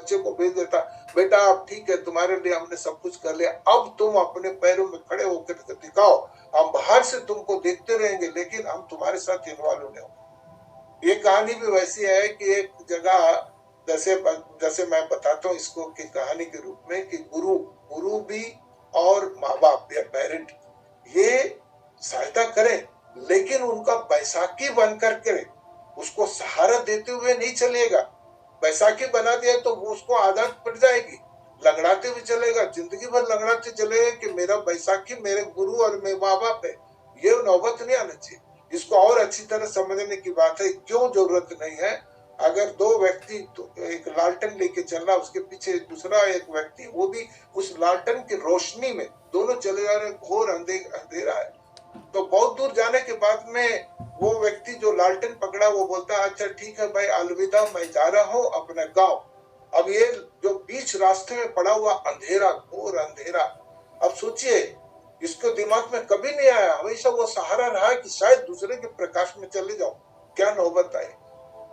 बच्चे को भेज देता, बेटा अब ठीक है, तुम्हारे लिए हमने सब कुछ कर लिया, अब तुम अपने पैरों में खड़े होकर दिखाओ, हम बाहर से तुमको देखते रहेंगे लेकिन हम तुम्हारे साथ इन्वॉल्व नहीं होंगे। ये कहानी भी वैसी है कि एक जगह, जैसे जैसे मैं बताता हूँ इसको कि कहानी के रूप में, कि गुरु गुरु भी और माँ बाप या पेरेंट ये सहायता करें, लेकिन उनका बैसाखी बन कर के उसको सहारा देते हुए नहीं चलेगा। बैसाखी बना दिया तो वो उसको आदत पड़ जाएगी, लगड़ाते हुए चलेगा, जिंदगी भर लगड़ाते चलेगा कि मेरा बैसाखी मेरे गुरु और मेरे माँ बाप है। ये नौबत नहीं आना चाहिए। इसको और अच्छी तरह समझने की बात है, क्यों जरूरत नहीं है। अगर दो व्यक्ति तो एक लालटेन लेके चल रहा, उसके पीछे दूसरा एक व्यक्ति, वो भी उस लालटेन की रोशनी में दोनों चले जा रहे, घोर अंधेरा है, तो बहुत दूर जाने के बाद में वो व्यक्ति जो लालटेन पकड़ा वो बोलता है, अच्छा ठीक है भाई, अलविदा, मैं जा रहा हूँ अपने गांव। अब ये जो बीच रास्ते में पड़ा हुआ अंधेरा, घोर अंधेरा, अब सोचिए इसको दिमाग में कभी नहीं आया, हमेशा वो सहारा रहा कि शायद दूसरे के प्रकाश में चले जाओ, क्या नौबत आई।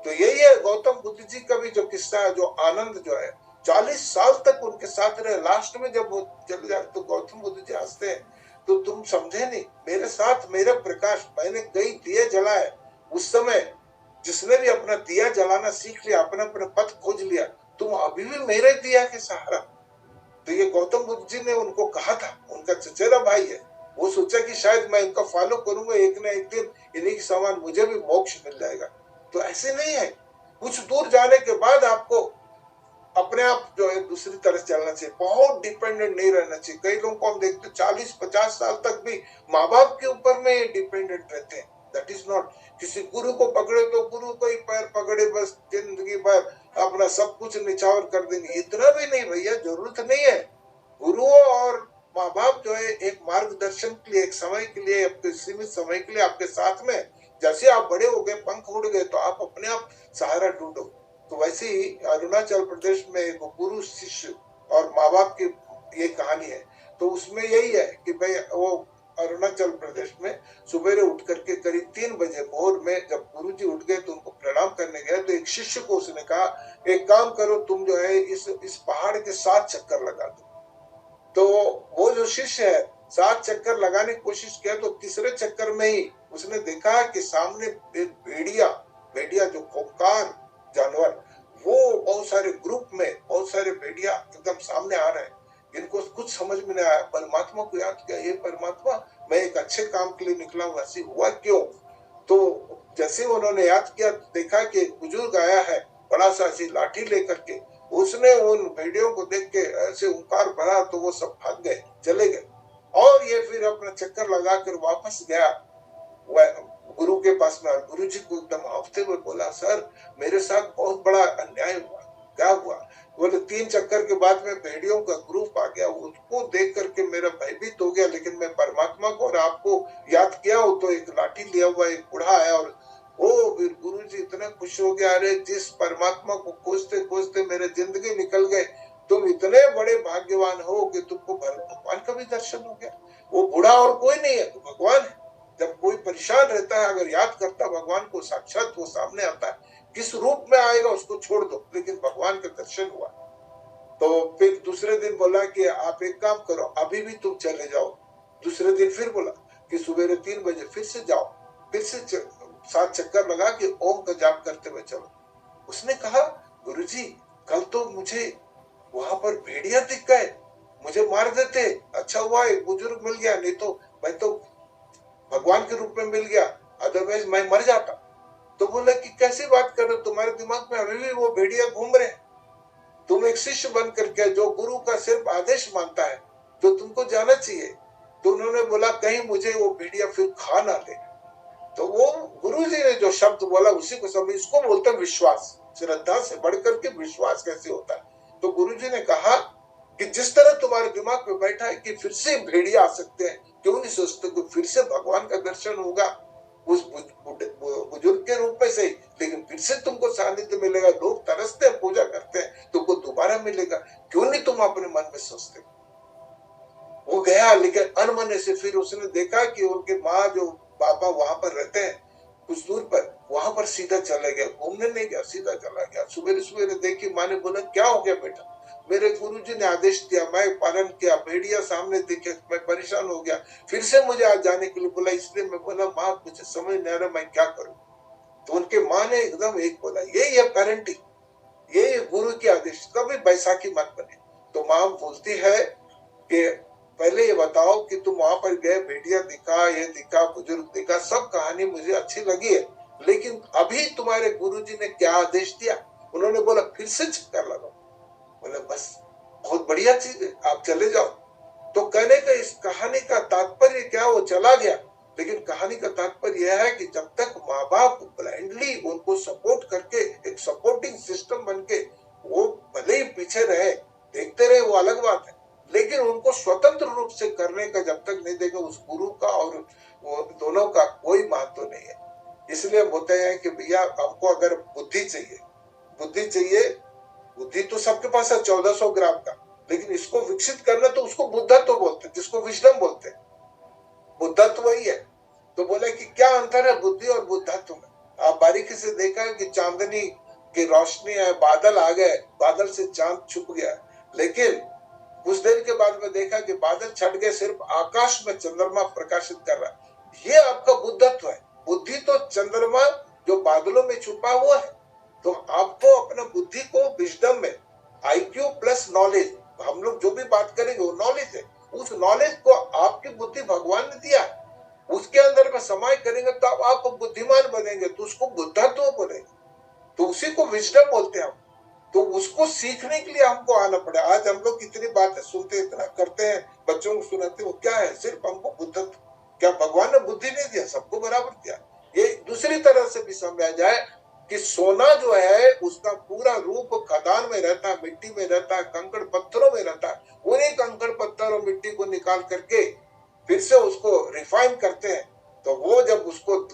तो यही है गौतम बुद्ध जी का भी जो किस्सा है, जो आनंद जो है 40 साल तक उनके साथ रहे, लास्ट में जब वो चले जाते तो गौतम बुद्ध जी हंसते हैं, तो तुम समझे नहीं, मेरे साथ मेरा प्रकाश, मैंने कई दिए जलाए, उस समय जिसने भी अपना दिया जलाना सीख लिया, अपना अपना पथ खोज लिया, तुम अभी भी मेरे दिया के सहारा। तो ये गौतम बुद्ध जी ने उनको कहा था, उनका चचेरा भाई है, वो सोचा कि शायद मैं इनका फॉलो करूंगा, एक ना एक दिन इन्हीं के समान मुझे भी मोक्ष मिल जाएगा। तो ऐसे नहीं है, कुछ दूर जाने के बाद आपको अपने आप जो है दूसरी तरफ चलना चाहिए, बहुत डिपेंडेंट नहीं रहना चाहिए। कई लोगों को हम देखते 40-50 साल तक भी माँ बाप के ऊपर में डिपेंडेंट रहते हैं। दैट इज नॉट, किसी गुरु को पकड़े तो गुरु को ही पैर पकड़े, बस जिंदगी भर अपना सब कुछ निछावर कर देंगे, इतना भी नहीं भैया, जरूरत नहीं है। गुरुओं और माँ बाप जो है एक मार्गदर्शन के लिए, एक समय के लिए, आपके सीमित समय के लिए आपके साथ में, जैसे आप बड़े हो गए, पंख उड़ गए, तो आप अपने आप सहारा ढूंढो। तो वैसे ही अरुणाचल प्रदेश में एक गुरु शिष्य और माँ बाप की ये कहानी है। तो उसमें यही है कि भाई वो अरुणाचल प्रदेश में सुबेरे उठ करके करीब 3 बजे भोर में जब गुरुजी उठ गए तो उनको प्रणाम करने गए, तो एक शिष्य को उसने कहा, एक काम करो, तुम जो है इस पहाड़ के 7 चक्कर लगा दो। तो वो जो शिष्य है 7 चक्कर लगाने की कोशिश किया, तो तीसरे चक्कर में ही उसने देखा कि सामने एक भेड़िया जो खूंखार जानवर, वो बहुत सारे ग्रुप में बहुत सारे भेड़िया एकदम सामने आ रहे हैं। इनको कुछ समझ में नहीं आया, परमात्मा को याद किया, ये परमात्मा, मैं एक अच्छे काम के लिए निकला हूँ, ऐसे हुआ क्यों। तो जैसे उन्होंने याद किया, देखा कि बुजुर्ग आया है बड़ा सा ऐसी लाठी लेकर के, उसने उन भेड़ियों को देख के ऐसे हुंकार भरा, तो वो सब भाग गए, चले गए। और ये फिर अपना चक्कर लगाकर वापस गया गुरु के पास में, गुरु जी को एकदम हाफते हुए बोला, सर मेरे साथ बहुत बड़ा अन्याय हुआ। क्या हुआ? बोले 3 चक्कर के बाद में भेड़ियों का ग्रुप आ गया, उसको देख करके मेरा भयभीत हो गया, लेकिन मैं परमात्मा को और आपको याद किया हो, तो एक लाठी लिया हुआ एक बूढ़ा आया, और वो फिर गुरु जी इतना खुश हो गया, अरे जिस परमात्मा को खोजते खोजते मेरे जिंदगी निकल गए, तुम इतने बड़े भाग्यवान हो कि तुमको भगवान का भी दर्शन हो गया। वो बूढ़ा और कोई नहीं है, तो भगवान है। जब कोई परेशान रहता है, अगर याद करता भगवान को, साक्षात वो सामने आता है, किस रूप में आएगा उसको छोड़ दो, लेकिन भगवान का दर्शन हुआ। तो फिर दूसरे दिन बोला कि आप एक काम करो, अभी भी तुम चले जाओ। दूसरे दिन फिर बोला कि सवेरे 3 बजे फिर से जाओ, फिर से 7 चक्कर लगा के ओम का जाप करते हुए चलो। उसने कहा, गुरुजी कल तो मुझे वहां पर भेड़िया दिख गए, मुझे मार देते, अच्छा हुआ एक बुजुर्ग मिल गया, नहीं तो मैं तो भगवान के रूप में मिल गया, अदरवाइज मैं मर जाता। तो बोला कि कैसी बात कर रहे हो, तुम्हारे दिमाग में अभी भी वो भेड़िया घूम रहे हैं। तुम एक शिष्य बन करके जो गुरु का सिर्फ आदेश मानता है, जो तुमको जाना चाहिए। तो उन्होंने बोला कहीं मुझे वो भेड़िया फिर खा ना ले। तो वो गुरु जी ने जो शब्द बोला उसी को समझ, इसको बोलते हैं विश्वास। श्रद्धा से बढ़कर के विश्वास कैसे होता है। तो गुरु जी ने कहा कि जिस तरह तुम्हारे दिमाग में बैठा है कि फिर से भेड़िया आ सकते हैं, क्यों नहीं सोचते कि फिर से भगवान का दर्शन होगा उस बुजुर्ग के रूप में से, लेकिन फिर से तुमको सानिध्य मिलेगा, लोग तरसते हैं, पूजा करते हैं, तुमको दोबारा मिलेगा, क्यों नहीं तुम अपने मन में सोचते। वो गया, लेकिन अनमने से फिर उसने देखा कि उनके माँ जो पापा वहां पर रहते हैं कुछ दूर पर, वहां पर सीधा चले गया, घूमने नहीं गया, सीधा चला गया। सवेरे सवेरे देखी, माँ ने बोला क्या हो गया बेटा? मेरे गुरुजी ने आदेश दिया, मैं पालन किया, भेड़िया सामने दिखे, मैं परेशान हो गया, फिर से मुझे आज जाने के लिए बोला, इसलिए मैं बोला माँ मुझे समझ नहीं आ रहा मैं क्या करूं। तो उनके माँ ने एकदम एक बोला, यही है पेरेंटिंग, ये गुरु के आदेश, कभी बैसाखी मत बने। तो माँ बोलती है कि पहले ये बताओ कि तुम वहां पर गए, भेड़िया दिखा, ये दिखा, बुजुर्ग दिखा, सब कहानी मुझे अच्छी लगी है, लेकिन अभी तुम्हारे गुरुजी ने क्या आदेश दिया? उन्होंने बोला फिर से चक्कर लगाओ। बोले बस बहुत बढ़िया चीज है, आप चले जाओ। तो कहने का इस कहानी का तात्पर्य क्या? वो चला गया, लेकिन कहानी का तात्पर्य यह है कि जब तक माँ बाप ब्लाइंडली उनको सपोर्ट करके एक सपोर्टिंग सिस्टम बन के वो भले ही पीछे रहे, देखते रहे, वो अलग बात है, लेकिन उनको स्वतंत्र रूप से करने का जब तक नहीं देगा, उस गुरु का और वो दोनों का कोई महत्व नहीं है। इसलिए हम बोलते हैं कि भैया हमको अगर बुद्धि चाहिए, बुद्धि चाहिए, बुद्धि तो सबके पास है 1400 ग्राम का, लेकिन इसको विकसित करना तो उसको बुद्धत्व बोलते हैं, जिसको विजडम बोलते हैं। बुद्धत्व वही है। तो बोले कि क्या अंतर है बुद्धि और बुद्धत्व में? आप बारीकी से देखा है कि चांदनी की रोशनी है, बादल आ गए, बादल से चांद छुप गया, लेकिन कुछ देर के बाद में देखा कि बादल छट गए, सिर्फ आकाश में चंद्रमा प्रकाशित कर रहा है। ये आपका बुद्धत्व है। बुद्धि तो चंद्रमा जो बादलों में छुपा हुआ है। तो आपको अपना बुद्धि को विजडम में, IQ प्लस नॉलेज, हम लोग जो भी बात करेंगे वो नॉलेज है, उस नॉलेज को आपकी बुद्धि भगवान ने दिया, उसके अंदर में समाय करेंगे तो आप बुद्धिमान बनेंगे, तो उसको बुद्धत्व बोलेंगे, तो उसी को विजडम बोलते हैं हम। तो उसको सीखने के लिए हमको आना पड़े। आज हम लोग कितनी बातें सुनते, इतना करते हैं, बच्चों को सुनाते, वो क्या है? सिर्फ हमको बुद्धत्व। क्या भगवान ने बुद्धि नहीं दिया? सबको बराबर दिया। ये दूसरी तरह से भी समझा जाए कि सोना जो है उसका पूरा रूप खदान में रहता है, मिट्टी में रहता है, कंकड़ पत्थरों में रहता है। उन्हीं कंकड़ पत्थर और मिट्टी को निकाल करके फिर से उसको रिफाइन करते हैं, तो वो जब उसको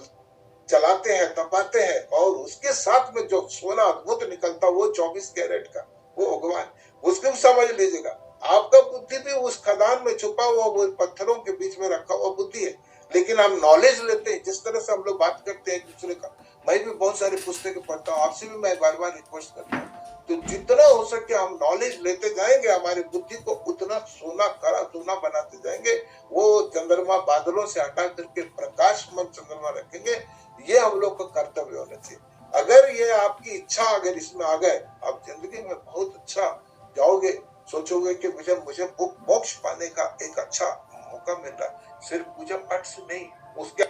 चलाते हैं, तपाते हैं, और उसके साथ में जो सोना अद्भुत निकलता, वो 24 कैरेट का, वो भगवान, उसको समझ लीजिएगा। आपका बुद्धि भी उस खदान में छुपा हुआ, वो पत्थरों के बीच में रखा हुआ बुद्धि है, लेकिन हम नॉलेज लेते हैं। जिस तरह से हम लोग बात करते हैं एक दूसरे का, मैं भी बहुत सारी पुस्तकें पढ़ता हूँ, आपसे भी मैं बार बार रिक्वेस्ट करता हूँ, तो जितना हो सके हम नॉलेज लेते जाएंगे, हमारी बुद्धि को उतना सोना, कड़ा सोना बनाते जाएंगे। वो चंद्रमा बादलों से हटा करके प्रकाशमान चंद्रमा रखेंगे। ये हम लोग का कर्तव्य होना चाहिए। अगर ये आपकी इच्छा अगर इसमें आ गए, आप जिंदगी में बहुत अच्छा जाओगे, सोचोगे कि मुझे मोक्ष पाने का एक अच्छा मौका मिल रहा है, सिर्फ पूजा पाठ से नहीं, उसके